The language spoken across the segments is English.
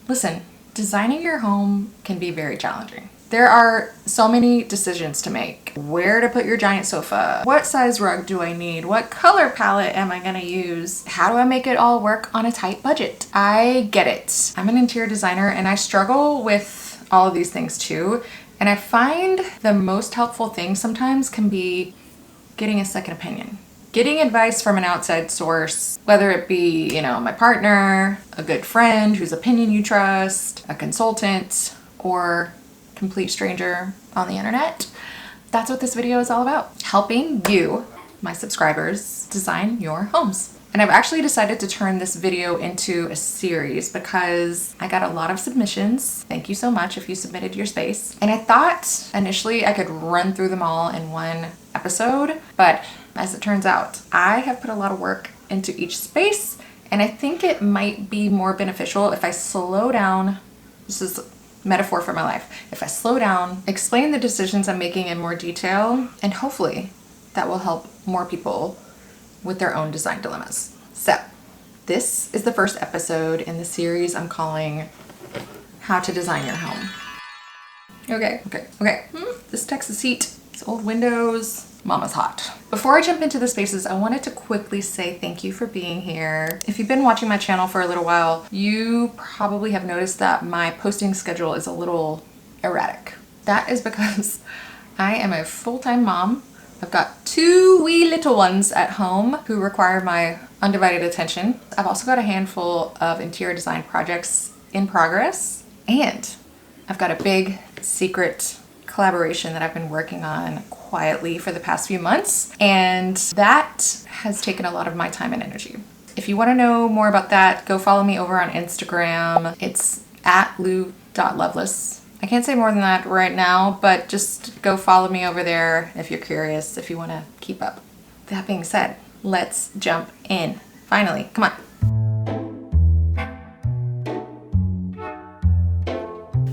Listen, designing your home can be very challenging. There are so many decisions to make. Where to put your giant sofa? What size rug do I need? What color palette am I gonna use? How do I make it all work on a tight budget? I get it. I'm an interior designer and I struggle with all of these things too. And I find the most helpful thing sometimes can be getting a second opinion. Getting advice from an outside source, whether it be, my partner, a good friend whose opinion you trust, a consultant, or complete stranger on the internet. That's what this video is all about. Helping you, my subscribers, design your homes. And I've actually decided to turn this video into a series because I got a lot of submissions. Thank you so much if you submitted your space. And I thought initially I could run through them all in one episode, but as it turns out, I have put a lot of work into each space, and I think it might be more beneficial if I slow down. This is metaphor for my life. If I slow down, explain the decisions I'm making in more detail, and hopefully that will help more people with their own design dilemmas. So this is the first episode in the series I'm calling How to Design Your Home. Okay. This Texas heat, these old windows, mama's hot. Before I jump into the spaces, I wanted to quickly say thank you for being here. If you've been watching my channel for a little while, you probably have noticed that my posting schedule is a little erratic. That is because I am a full-time mom. I've got 2 wee little ones at home who require my undivided attention. I've also got a handful of interior design projects in progress, and I've got a big secret collaboration that I've been working on quietly for the past few months, and that has taken a lot of my time and energy. If you want to know more about that, go follow me over on Instagram. It's @lou.loveless. I can't say more than that right now, but just go follow me over there if you're curious, if you want to keep up. That being said, let's jump in. Finally, come on.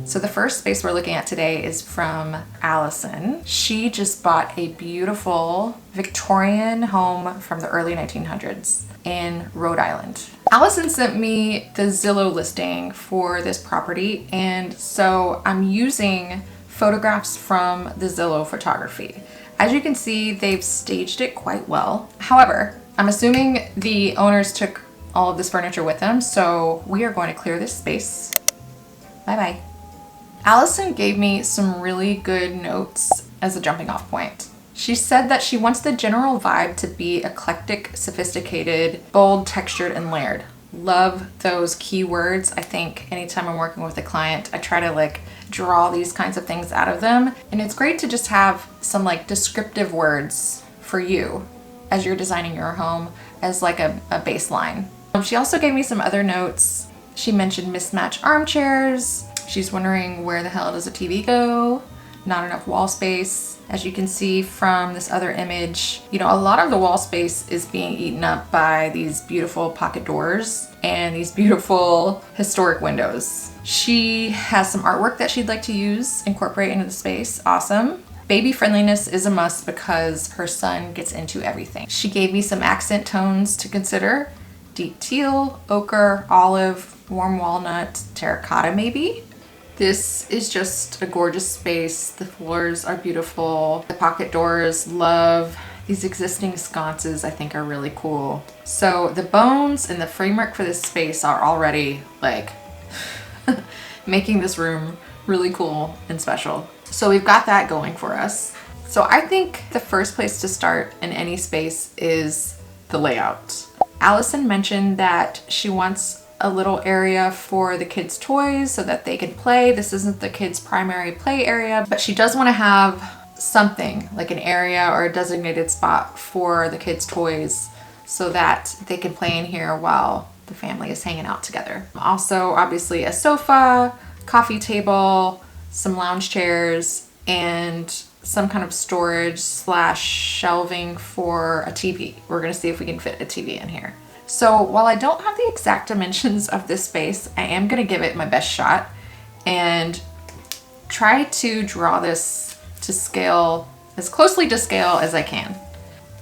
So the first space we're looking at today is from Allison. She just bought a beautiful Victorian home from the early 1900s in Rhode Island. Allison sent me the Zillow listing for this property, and so I'm using photographs from the Zillow photography. As you can see, they've staged it quite well. However, I'm assuming the owners took all of this furniture with them, so we are going to clear this space. Bye-bye. Allison gave me some really good notes as a jumping off point. She said that she wants the general vibe to be eclectic, sophisticated, bold, textured, and layered. Love those keywords. I think anytime I'm working with a client, I try to draw these kinds of things out of them. And it's great to just have some descriptive words for you as you're designing your home as a baseline. She also gave me some other notes. She mentioned mismatched armchairs. She's wondering where the hell does a TV go? Not enough wall space. As you can see from this other image, a lot of the wall space is being eaten up by these beautiful pocket doors and these beautiful historic windows. She has some artwork that she'd like to incorporate into the space. Awesome. Baby friendliness is a must because her son gets into everything. She gave me some accent tones to consider. Deep teal, ochre, olive, warm walnut, terracotta maybe. This is just a gorgeous space. The floors are beautiful. The pocket doors, love. These existing sconces I think are really cool. So the bones and the framework for this space are already making this room really cool and special. So we've got that going for us. So I think the first place to start in any space is the layout. Allison mentioned that she wants a little area for the kids' toys so that they can play. This isn't the kids' primary play area, but she does want to have something like an area or a designated spot for the kids' toys so that they can play in here while the family is hanging out together. Also, obviously a sofa, coffee table, some lounge chairs, and some kind of storage / shelving for a TV. We're gonna see if we can fit a TV in here. So while I don't have the exact dimensions of this space, I am gonna give it my best shot and try to draw this to scale, as closely to scale as I can.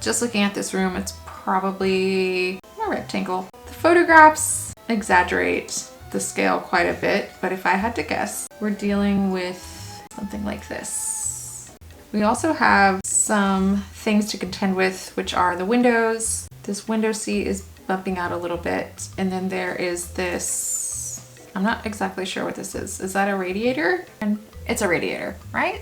Just looking at this room, it's probably a rectangle. The photographs exaggerate the scale quite a bit, but if I had to guess, we're dealing with something like this. We also have some things to contend with, which are the windows. This window seat is bumping out a little bit, and then there is this, I'm not exactly sure what this is. Is that a radiator? And it's a radiator, right?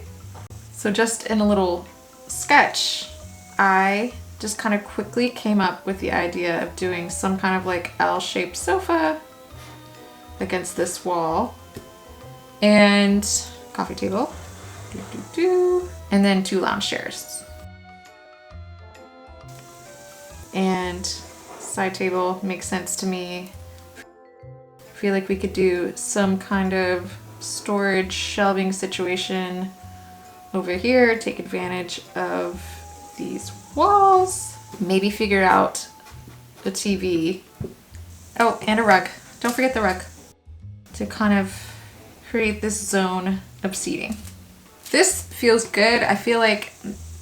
So just in a little sketch, I just kind of quickly came up with the idea of doing some kind of like L-shaped sofa against this wall, and coffee table, and then 2 lounge chairs. And side table makes sense to me. I feel like we could do some kind of storage shelving situation over here, take advantage of these walls, maybe figure out the TV. Oh, and a rug. Don't forget the rug, to kind of create this zone of seating. This feels good. I feel like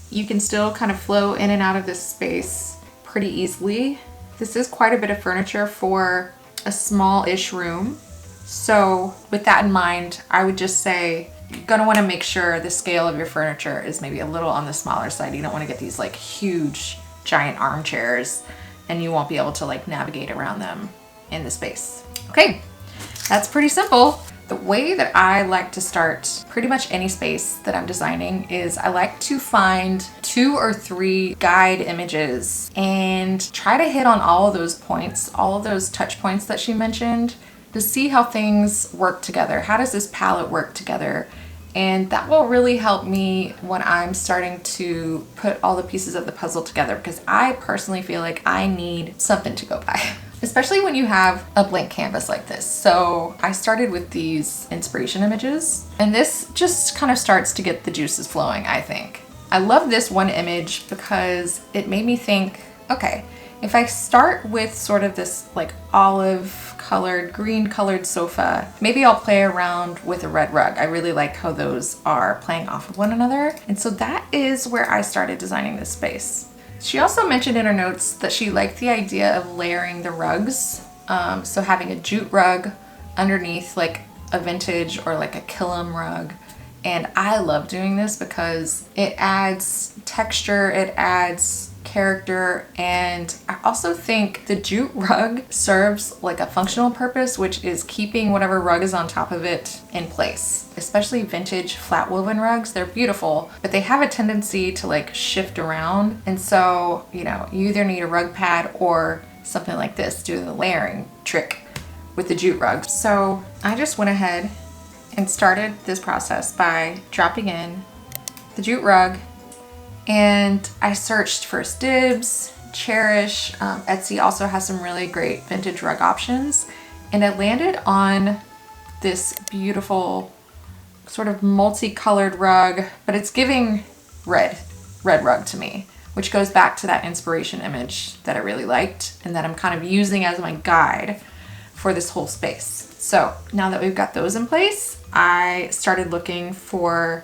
you can still kind of flow in and out of this space pretty easily. This is quite a bit of furniture for a small-ish room. So with that in mind, I would just say you're gonna wanna make sure the scale of your furniture is maybe a little on the smaller side. You don't wanna get these like huge, giant armchairs, and you won't be able to like navigate around them in the space. Okay, that's pretty simple. The way that I like to start pretty much any space that I'm designing is I like to find 2 or 3 guide images and try to hit on all of those points, all of those touch points that she mentioned, to see how things work together. How does this palette work together? And that will really help me when I'm starting to put all the pieces of the puzzle together, because I personally feel like I need something to go by, especially when you have a blank canvas like this. So I started with these inspiration images, and this just kind of starts to get the juices flowing, I think. I love this one image because it made me think, okay, if I start with sort of this like olive colored, green colored sofa, maybe I'll play around with a red rug. I really like how those are playing off of one another. And so that is where I started designing this space. She also mentioned in her notes that she liked the idea of layering the rugs. So having a jute rug underneath like a vintage or like a Killam rug. And I love doing this because it adds texture, it adds character, and I also think the jute rug serves like a functional purpose, which is keeping whatever rug is on top of it in place. Especially vintage flat woven rugs, they're beautiful, but they have a tendency to like shift around. And so, you know, you either need a rug pad or something like this, do the layering trick with the jute rug. So I just went ahead and started this process by dropping in the jute rug, and I searched First Dibs, Cherish, Etsy also has some really great vintage rug options, and I landed on this beautiful sort of multicolored rug, but it's giving red rug to me, which goes back to that inspiration image that I really liked and that I'm kind of using as my guide for this whole space. So now that we've got those in place, I started looking for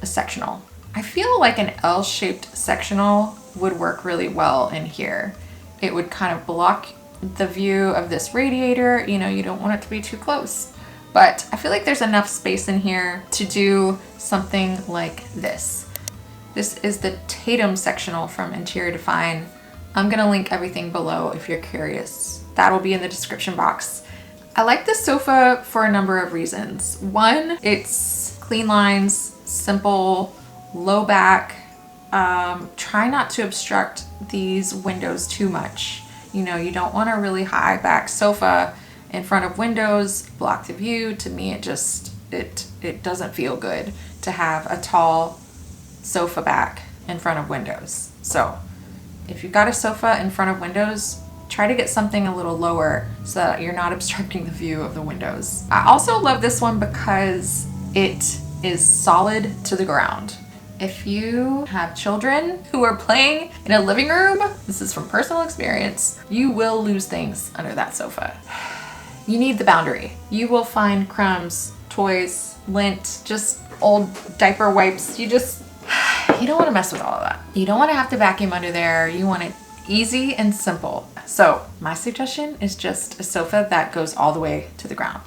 a sectional. I feel like an L-shaped sectional would work really well in here. It would kind of block the view of this radiator. You know, you don't want it to be too close, but I feel like there's enough space in here to do something like this. This is the Tatum sectional from Interior Define. I'm gonna link everything below if you're curious. That'll be in the description box. I like this sofa for a number of reasons. One, it's clean lines, simple, low back. Try not to obstruct these windows too much. You know, you don't want a really high back sofa in front of windows, block the view. To me, it doesn't feel good to have a tall sofa back in front of windows. So if you've got a sofa in front of windows, try to get something a little lower so that you're not obstructing the view of the windows. I also love this one because it is solid to the ground. If you have children who are playing in a living room, this is from personal experience, you will lose things under that sofa. You need the boundary. You will find crumbs, toys, lint, just old diaper wipes. You don't want to mess with all of that. You don't want to have to vacuum under there. You want it easy and simple. So my suggestion is just a sofa that goes all the way to the ground.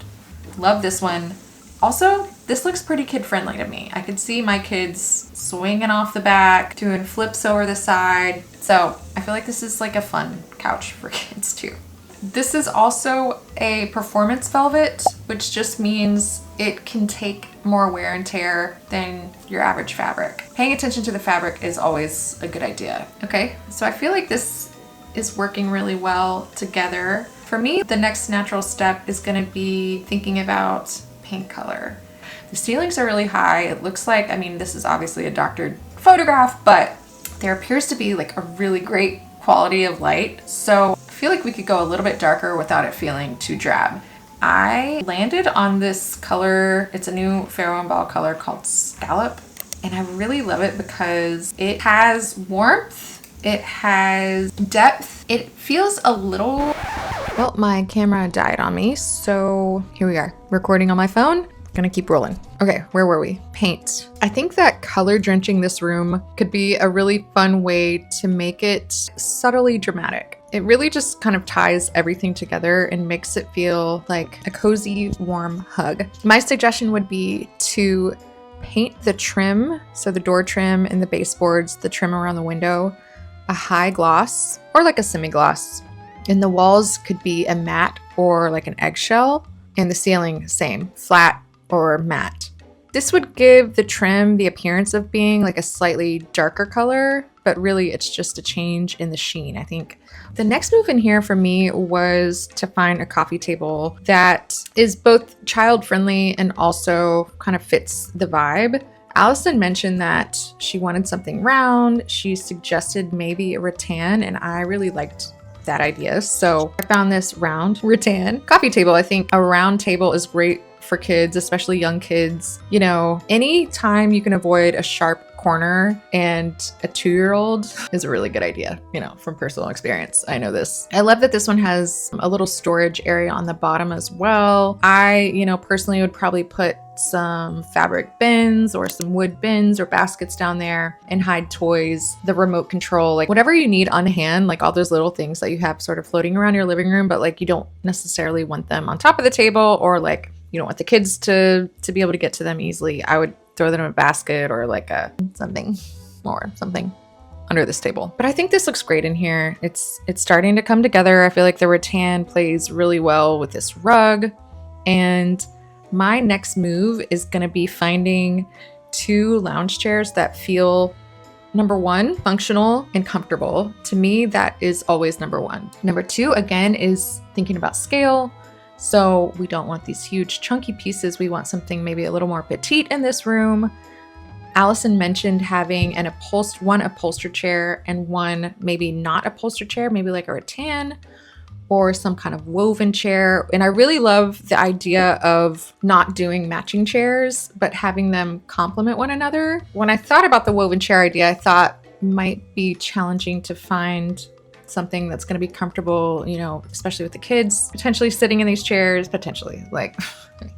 Love this one. Also, this looks pretty kid friendly to me. I could see my kids swinging off the back, doing flips over the side. So I feel like this is like a fun couch for kids too. This is also a performance velvet, which just means it can take more wear and tear than your average fabric. Paying attention to the fabric is always a good idea. Okay, so I feel like this is working really well together. For me, the next natural step is gonna be thinking about paint color. The ceilings are really high. It looks like, I mean, this is obviously a doctored photograph, but there appears to be like a really great quality of light. So I feel like we could go a little bit darker without it feeling too drab. I landed on this color. It's a new Ferro and Ball color called Scallop. And I really love it because it has warmth. It has depth. It feels a little, well, my camera died on me. So here we are, recording on my phone. Gonna keep rolling. Okay, where were we? Paint. I think that color drenching this room could be a really fun way to make it subtly dramatic. It really just kind of ties everything together and makes it feel like a cozy, warm hug. My suggestion would be to paint the trim, so the door trim and the baseboards, the trim around the window, a high gloss or like a semi-gloss. And the walls could be a matte or like an eggshell, and the ceiling, same, flat or matte. This would give the trim the appearance of being like a slightly darker color, but really it's just a change in the sheen, I think. The next move in here for me was to find a coffee table that is both child friendly and also kind of fits the vibe. Allison mentioned that she wanted something round. She suggested maybe a rattan, and I really liked that idea. So I found this round rattan coffee table. I think a round table is great for kids, especially young kids. You know, anytime you can avoid a sharp corner and a 2-year-old is a really good idea, you know, from personal experience. I know this. I love that this one has a little storage area on the bottom as well. I, you know, personally would probably put some fabric bins or some wood bins or baskets down there and hide toys, the remote control, like whatever you need on hand, like all those little things that you have sort of floating around your living room, but like you don't necessarily want them on top of the table, or like you don't want the kids to be able to get to them easily. I would throw them in a basket or like something under this table. But I think this looks great in here. It's starting to come together. I feel like the rattan plays really well with this rug. And my next move is going to be finding 2 lounge chairs that feel, number 1, functional and comfortable. To me, that is always number 1. Number 2, again, is thinking about scale. So we don't want these huge chunky pieces. We want something maybe a little more petite in this room. Allison mentioned having one upholstered chair and one maybe not upholstered chair, maybe like a rattan or some kind of woven chair. And I really love the idea of not doing matching chairs, but having them complement one another. When I thought about the woven chair idea, I thought it might be challenging to find something that's going to be comfortable, you know, especially with the kids potentially sitting in these chairs,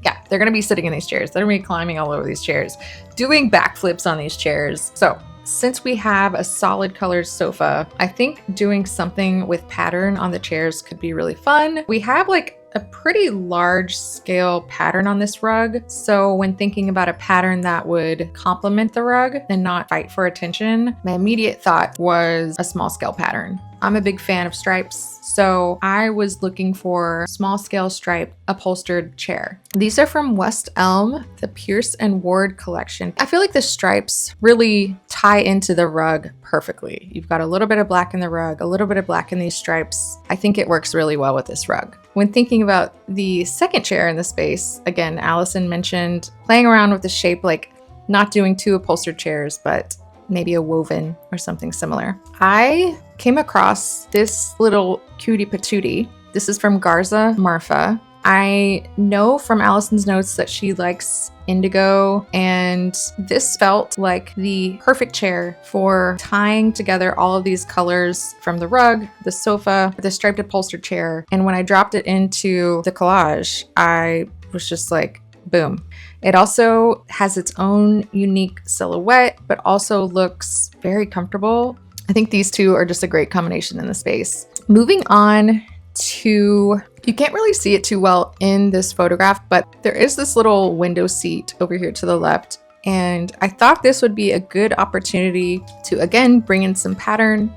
yeah, they're going to be sitting in these chairs. They're going to be climbing all over these chairs, doing backflips on these chairs. So since we have a solid colored sofa, I think doing something with pattern on the chairs could be really fun. We have like a pretty large scale pattern on this rug. So when thinking about a pattern that would complement the rug and not fight for attention, my immediate thought was a small scale pattern. I'm a big fan of stripes, so I was looking for small scale stripe upholstered chair. These are from West Elm, the Pierce and Ward collection. I feel like the stripes really tie into the rug perfectly. You've got a little bit of black in the rug, a little bit of black in these stripes. I think it works really well with this rug. When thinking about the second chair in the space, again, Allison mentioned playing around with the shape, like not doing 2 upholstered chairs, but maybe a woven or something similar. I came across this little cutie patootie. This is from Garza Marfa. I know from Allison's notes that she likes indigo, and this felt like the perfect chair for tying together all of these colors from the rug, the sofa, the striped upholstered chair. And when I dropped it into the collage, I was just like, boom. It also has its own unique silhouette, but also looks very comfortable. I think these two are just a great combination in the space. Moving on to, you can't really see it too well in this photograph, but there is this little window seat over here to the left. And I thought this would be a good opportunity to, again, bring in some pattern.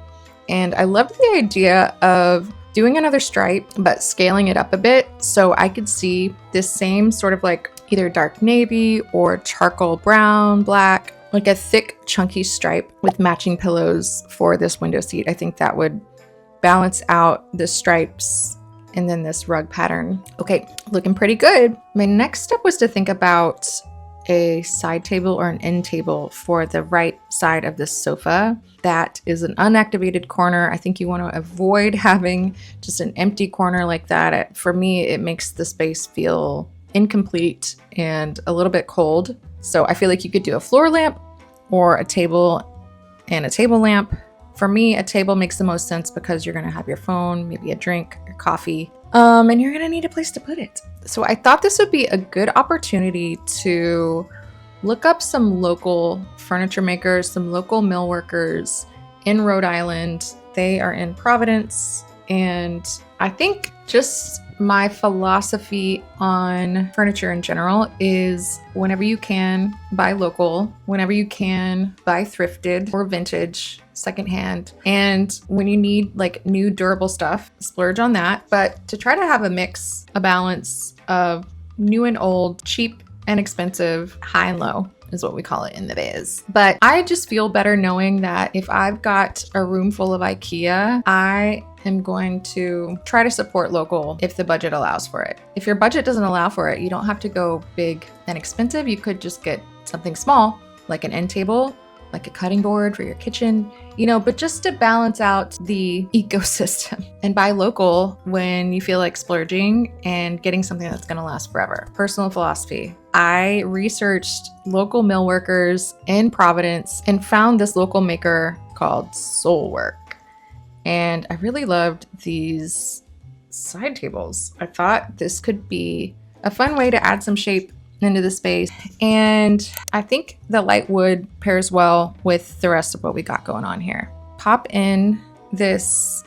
And I love the idea of doing another stripe, but scaling it up a bit so I could see this same sort of like either dark navy or charcoal brown, black, like a thick chunky stripe with matching pillows for this window seat. I think that would balance out the stripes and then this rug pattern. Okay, looking pretty good. My next step was to think about a side table or an end table for the right side of this sofa. That is an unactivated corner. I think you want to avoid having just an empty corner like that. For me, it makes the space feel incomplete and a little bit cold. So I feel like you could do a floor lamp or a table and a table lamp. For me, a table makes the most sense because you're going to have your phone, maybe a drink, your coffee, and you're going to need a place to put it. So I thought this would be a good opportunity to look up some local furniture makers, some local mill workers in Rhode Island. They are in Providence. And I think just my philosophy on furniture in general is whenever you can, buy local. Whenever you can, buy thrifted or vintage, secondhand. And when you need like new durable stuff, splurge on that. But to try to have a mix, a balance of new and old, cheap and expensive, high and low is what we call it in the biz. But I just feel better knowing that if I've got a room full of IKEA, I am going to try to support local if the budget allows for it. If your budget doesn't allow for it, you don't have to go big and expensive. You could just get something small, like an end table, like a cutting board for your kitchen, but just to balance out the ecosystem and buy local when you feel like splurging and getting something that's going to last forever. Personal philosophy. I researched local mill workers in Providence and found this local maker called Soulwork. And I really loved these side tables. I thought this could be a fun way to add some shape into the space. And I think the light wood pairs well with the rest of what we got going on here. Pop in this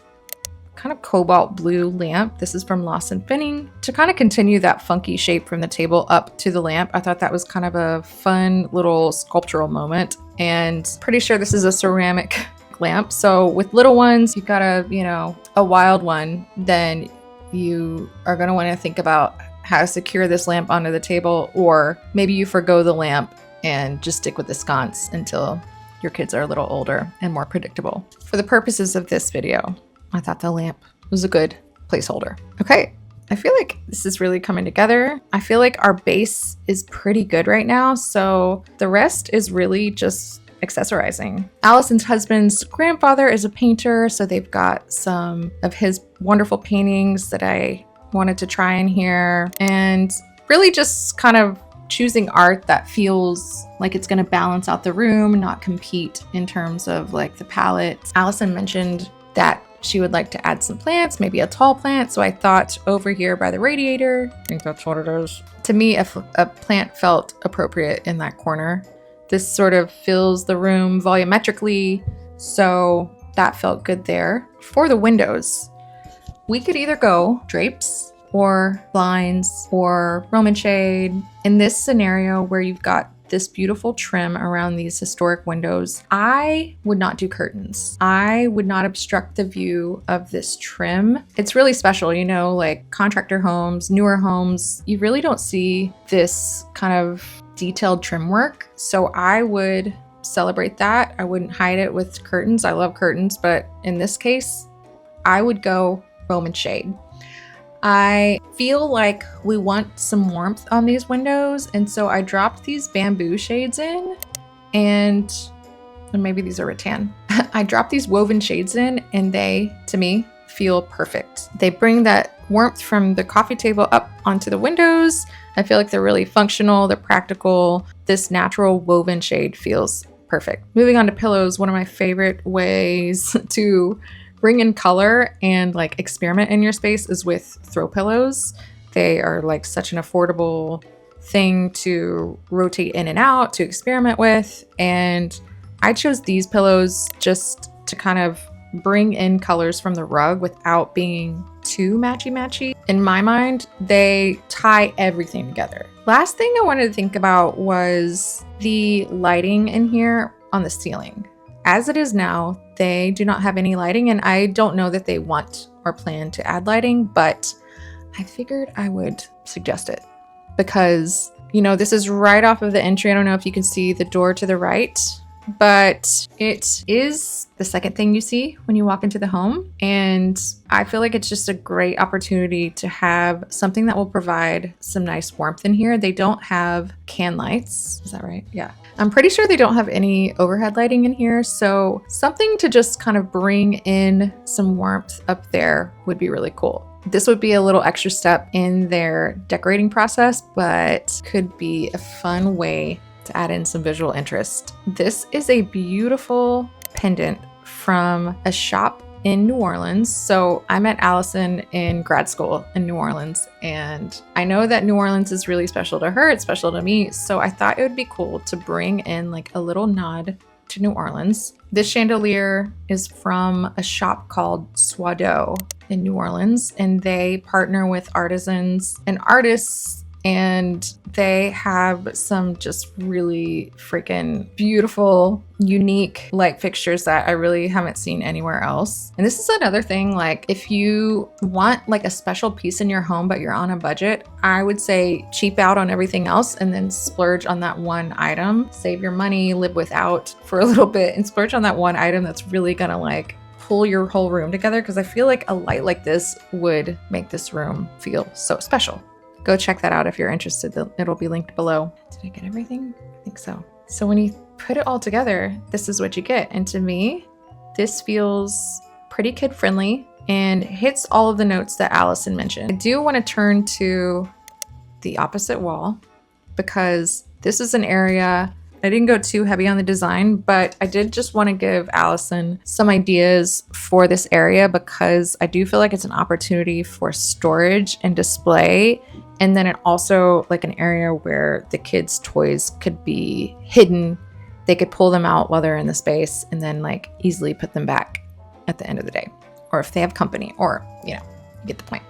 kind of cobalt blue lamp. This is from Lawson Finning to kind of continue that funky shape from the table up to the lamp. I thought that was kind of a fun little sculptural moment, and pretty sure this is a ceramic lamp. So with little ones, you've got a wild one, then you are going to want to think about how to secure this lamp onto the table, or maybe you forgo the lamp and just stick with the sconce until your kids are a little older and more predictable. For the purposes of this video, I thought the lamp was a good placeholder. Okay, I feel like this is really coming together. I feel like our base is pretty good right now, so the rest is really just accessorizing. Allison's husband's grandfather is a painter, so they've got some of his wonderful paintings that I wanted to try in here, and really just kind of choosing art that feels like it's going to balance out the room, not compete in terms of like the palette. Allison mentioned that she would like to add some plants, maybe a tall plant. So I thought over here by the radiator, I think that's what it is. To me, a plant felt appropriate in that corner. This sort of fills the room volumetrically, so that felt good there. For the windows, we could either go drapes or blinds or Roman shade. In this scenario where you've got this beautiful trim around these historic windows, I would not do curtains. I would not obstruct the view of this trim. It's really special, like contractor homes, newer homes, you really don't see this kind of detailed trim work. So I would celebrate that. I wouldn't hide it with curtains. I love curtains, but in this case, I would go Roman shade. I feel like we want some warmth on these windows, and so I dropped these bamboo shades in, and maybe these are rattan. I dropped these woven shades in, and they, to me, feel perfect. They bring that warmth from the coffee table up onto the windows. I feel like they're really functional, they're practical. This natural woven shade feels perfect. Moving on to pillows, one of my favorite ways to bring in color and like experiment in your space is with throw pillows. They are like such an affordable thing to rotate in and out, to experiment with. And I chose these pillows just to kind of bring in colors from the rug without being too matchy-matchy. In my mind, they tie everything together. Last thing I wanted to think about was the lighting in here on the ceiling. As it is now, they do not have any lighting, and I don't know that they want or plan to add lighting, but I figured I would suggest it because, you know, this is right off of the entry. I don't know if you can see the door to the right, but it is the second thing you see when you walk into the home. And I feel like it's just a great opportunity to have something that will provide some nice warmth in here. They don't have can lights. Is that right? Yeah. I'm pretty sure they don't have any overhead lighting in here. So something to just kind of bring in some warmth up there would be really cool. This would be a little extra step in their decorating process, but could be a fun way to add in some visual interest. This is a beautiful pendant from a shop in New Orleans. So I met Allison in grad school in New Orleans, and I know that New Orleans is really special to her. It's special to me. So I thought it would be cool to bring in like a little nod to New Orleans. This chandelier is from a shop called Soideau in New Orleans, and they partner with artisans and artists, and they have some just really freaking beautiful, unique light fixtures that I really haven't seen anywhere else. And this is another thing, like if you want like a special piece in your home, but you're on a budget, I would say cheap out on everything else and then splurge on that one item. Save your money, live without for a little bit, and splurge on that one item that's really gonna like pull your whole room together. Because I feel like a light like this would make this room feel so special. Go check that out if you're interested. It'll be linked below. Did I get everything? I think so. So when you put it all together, this is what you get. And to me, this feels pretty kid-friendly and hits all of the notes that Allison mentioned. I do want to turn to the opposite wall because this is an area, I didn't go too heavy on the design, but I did just want to give Allison some ideas for this area because I do feel like it's an opportunity for storage and display. And then it also like an area where the kids' toys could be hidden. They could pull them out while they're in the space and then like easily put them back at the end of the day. Or if they have company, or, you know, you get the point.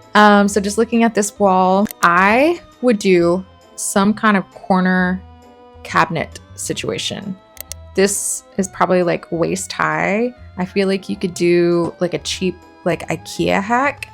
So just looking at this wall, I would do some kind of corner cabinet situation. This is probably like waist high. I feel like you could do like a cheap like IKEA hack.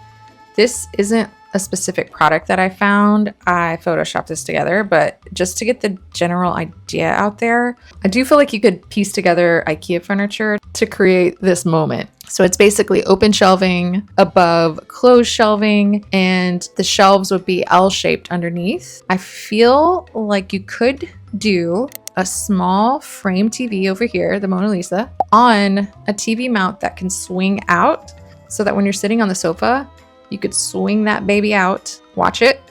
This isn't a specific product that I found. I photoshopped this together, but just to get the general idea out there, I do feel like you could piece together IKEA furniture to create this moment. So it's basically open shelving above closed shelving, and the shelves would be L-shaped underneath. I feel like you could do a small frame TV over here, the Mona Lisa, on a TV mount that can swing out so that when you're sitting on the sofa, you could swing that baby out, watch it,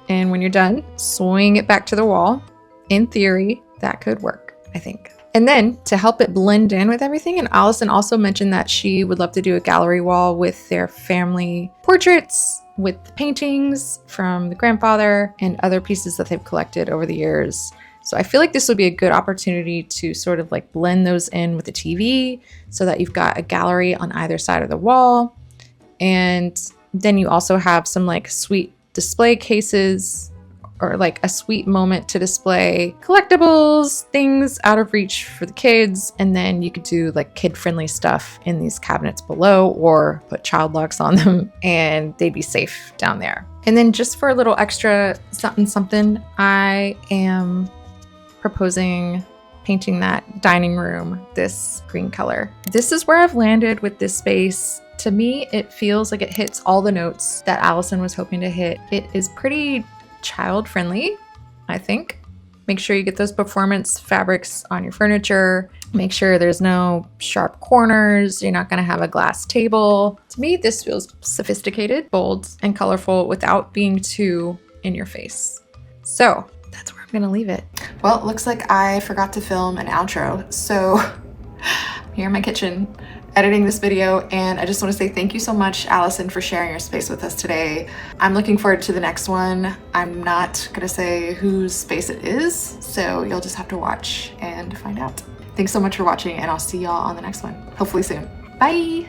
and when you're done, swing it back to the wall. In theory, that could work, I think. And then to help it blend in with everything, and Allison also mentioned that she would love to do a gallery wall with their family portraits, with paintings from the grandfather and other pieces that they've collected over the years. So I feel like this would be a good opportunity to sort of like blend those in with the TV so that you've got a gallery on either side of the wall. And then you also have some like sweet display cases or like a sweet moment to display collectibles, things out of reach for the kids. And then you could do like kid-friendly stuff in these cabinets below or put child locks on them and they'd be safe down there. And then just for a little extra something, I am proposing painting that dining room this green color. This is where I've landed with this space. To me, it feels like it hits all the notes that Allison was hoping to hit. It is pretty child-friendly, I think. Make sure you get those performance fabrics on your furniture. Make sure there's no sharp corners. You're not gonna have a glass table. To me, this feels sophisticated, bold, and colorful without being too in your face. So that's where I'm gonna leave it. Well, it looks like I forgot to film an outro. So here in my kitchen, editing this video, and I just want to say thank you so much, Allison, for sharing your space with us today. I'm looking forward to the next one. I'm not gonna say whose space it is, so you'll just have to watch and find out. Thanks so much for watching, and I'll see y'all on the next one, hopefully soon. Bye.